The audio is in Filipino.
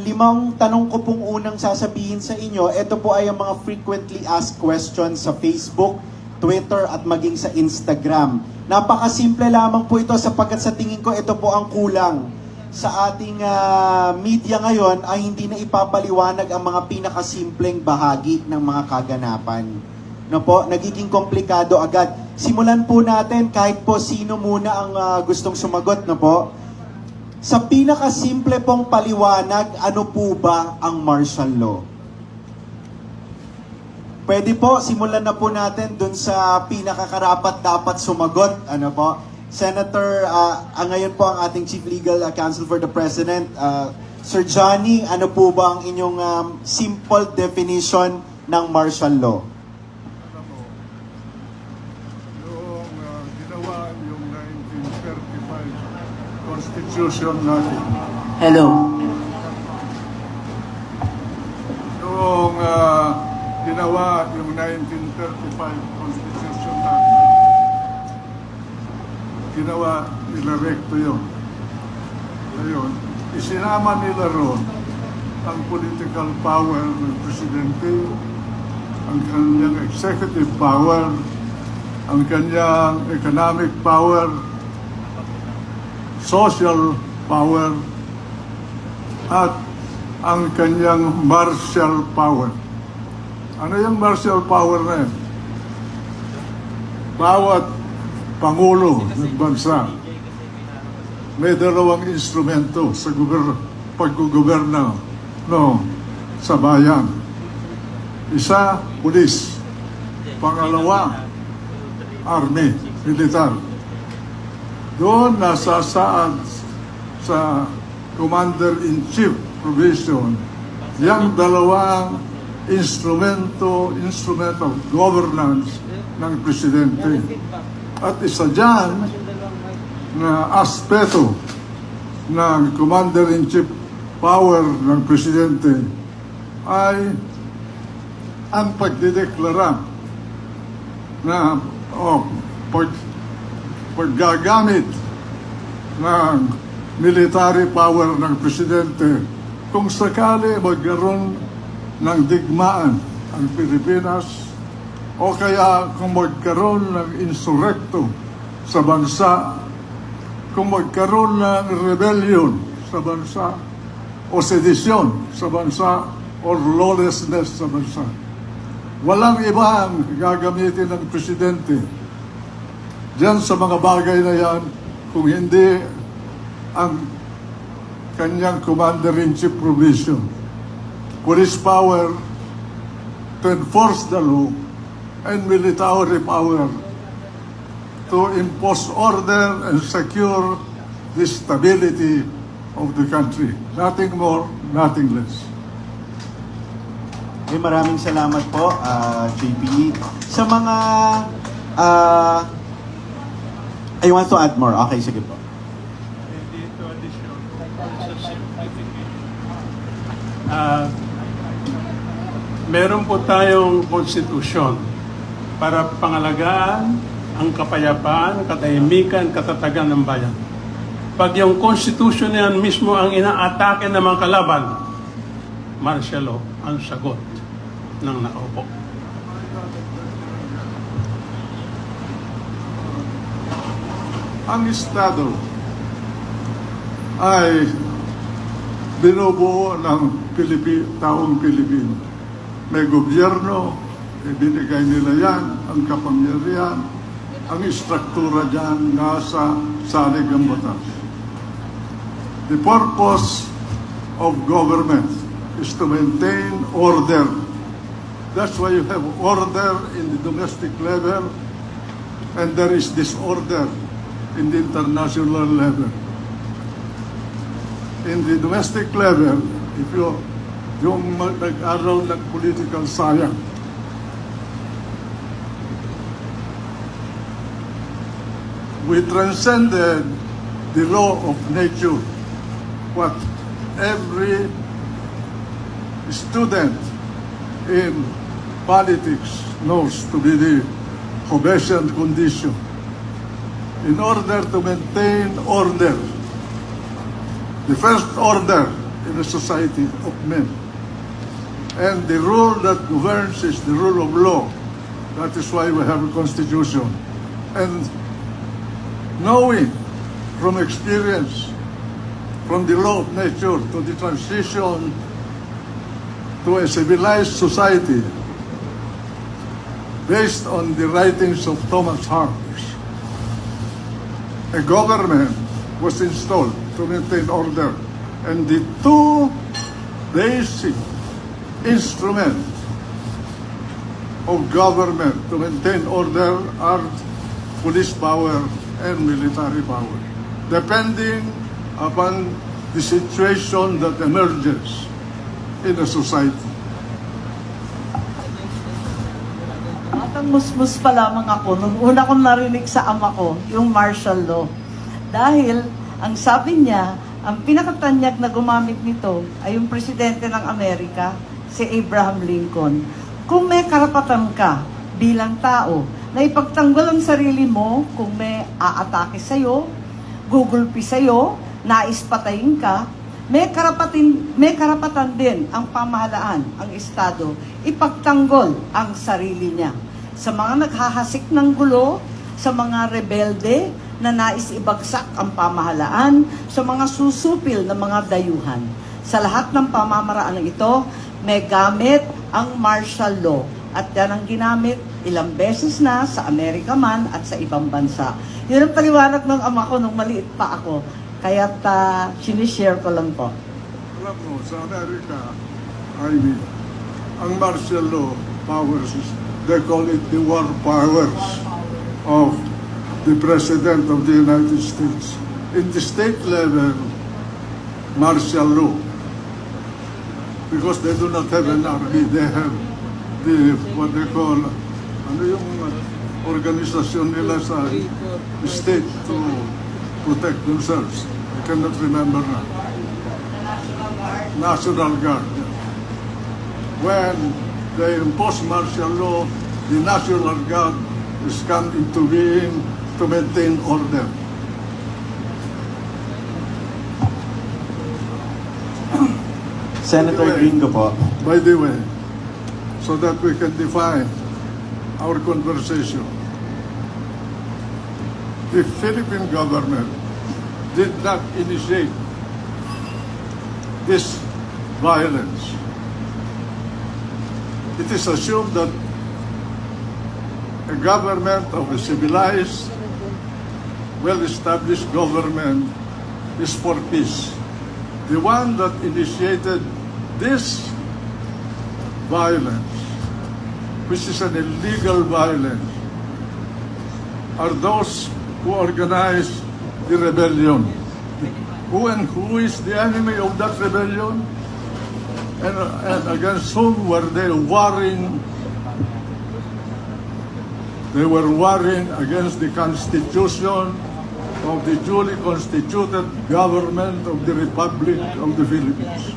Limang tanong ko pong unang sasabihin sa inyo, ito po ay ang mga frequently asked questions sa Facebook, Twitter at maging sa Instagram. Napakasimple lamang po ito sapagkat sa tingin ko ito po ang kulang sa ating media ngayon ay hindi na ipapaliwanag ang mga pinakasimpleng bahagi ng mga kaganapan. No po, nagiging komplikado agad. Simulan po natin kahit po sino muna ang gustong sumagot, no po. Sa pinakasimple pong paliwanag, ano po ba ang martial law? Pwede po, simulan na po natin dun sa pinakakarapat dapat sumagot. Ano po? Senator, ngayon po ang ating Chief Legal Counsel for the President, Sir Johnny, ano po ba ang inyong simple definition ng martial law? Ginawa yung 1935 Constitution natin. Hello. Yung ginawa yung 1935 Constitution natin, ginawa nila recto yun. Ngayon, isinama nila ron ang political power ng presidente, ang kanyang executive power, ang kanyang economic power, social power, at ang kanyang martial power. Ano yung martial power na yan? Bawat pangulo ng bansa may dalawang instrumento sa paggugoberna sa bayan. Isa, pulis. Pangalawa, army, militar. Doon nasasaad sa Commander-in-Chief provision yung dalawang instrument of governance ng presidente. At isa dyan na aspeto ng Commander-in-Chief power ng presidente ay ang pagdideklara na paggagamit ng military power ng presidente kung sakali magkaroon ng digmaan ang Pilipinas o kaya kung magkaroon ng insurrecto sa bansa, kung magkaroon ng rebellion sa bansa o sedisyon sa bansa o lawlessness sa bansa. Walang iba ang gagamitin ng presidente diyan sa mga bagay na yan kung hindi ang kanyang Commander-in-Chief provision. Police power to enforce the law and military power to impose order and secure the stability of the country. Nothing more, nothing less. Maraming salamat po, JP. Sa mga... I want to add more. Okay, sige po. Meron po tayong konstitusyon para pangalagaan ang kapayapaan, katahimikan, katatagan ng bayan. Pag yung konstitusyon na yan mismo ang inaatake ng mga kalaban, martial law ang sagot ng nakaupo. Ang Estado ay binubuo ng taong Pilipino. May gobyerno, ibinigay nila yan, ang kapangyarihan, ang istruktura dyan nasa salig ng batas. The purpose of government is to maintain order. That's why you have order in the domestic level and there is disorder in the international level. In the domestic level, if yung nag-aral ng political science, we transcended the law of nature. What every student in politics knows to be the Hobbesian condition. In order to maintain order, the first order in a society of men. And the rule that governs is the rule of law. That is why we have a constitution. And knowing from experience, from the law of nature to the transition to a civilized society based on the writings of Thomas Hobbes, a government was installed to maintain order. And the two basic instruments of government to maintain order are police power and military power, depending upon the situation that emerges in a society. Batang musmus pa lamang ako nung una kong narinig sa ama ko, yung martial law. Dahil, ang sabi niya, ang pinakatanyag na gumamit nito ay yung presidente ng Amerika, si Abraham Lincoln. Kung may karapatan ka bilang tao na ipagtanggol ang sarili mo kung may aatake sa'yo, gugulpi sa'yo, nais patayin ka, may karapatan din ang pamahalaan, ang Estado, ipagtanggol ang sarili niya. Sa mga naghahasik ng gulo, sa mga rebelde na nais ibagsak ang pamahalaan, sa mga susupil na mga dayuhan. Sa lahat ng pamamaraan ito, may gamit ang martial law. At yan ang ginamit ilang beses na sa Amerika man at sa ibang bansa. Yun ang paliwanag ng ama ko nung maliit pa ako. Kaya't sinishare ko lang po. Alam mo, sa Amerika, Ivy, ang martial law powers, they call it the war powers of the President of the United States. In the state level, martial law. Because they do not have an army, they have the, what they call, ano yung organisasyon nila sa state to protect themselves. I cannot remember now. National Guard. When they impose martial law, the National Guard is come into being to maintain order. Senator Gringo po. By the way, so that we can define our conversation, the Philippine government did not initiate this violence. It is assumed that a government of a civilized, well-established government is for peace. The one that initiated this violence, which is an illegal violence, are those who organized the rebellion. Who is the enemy of that rebellion? And against whom were they warring? They were warring against the Constitution of the duly constituted government of the Republic of the Philippines.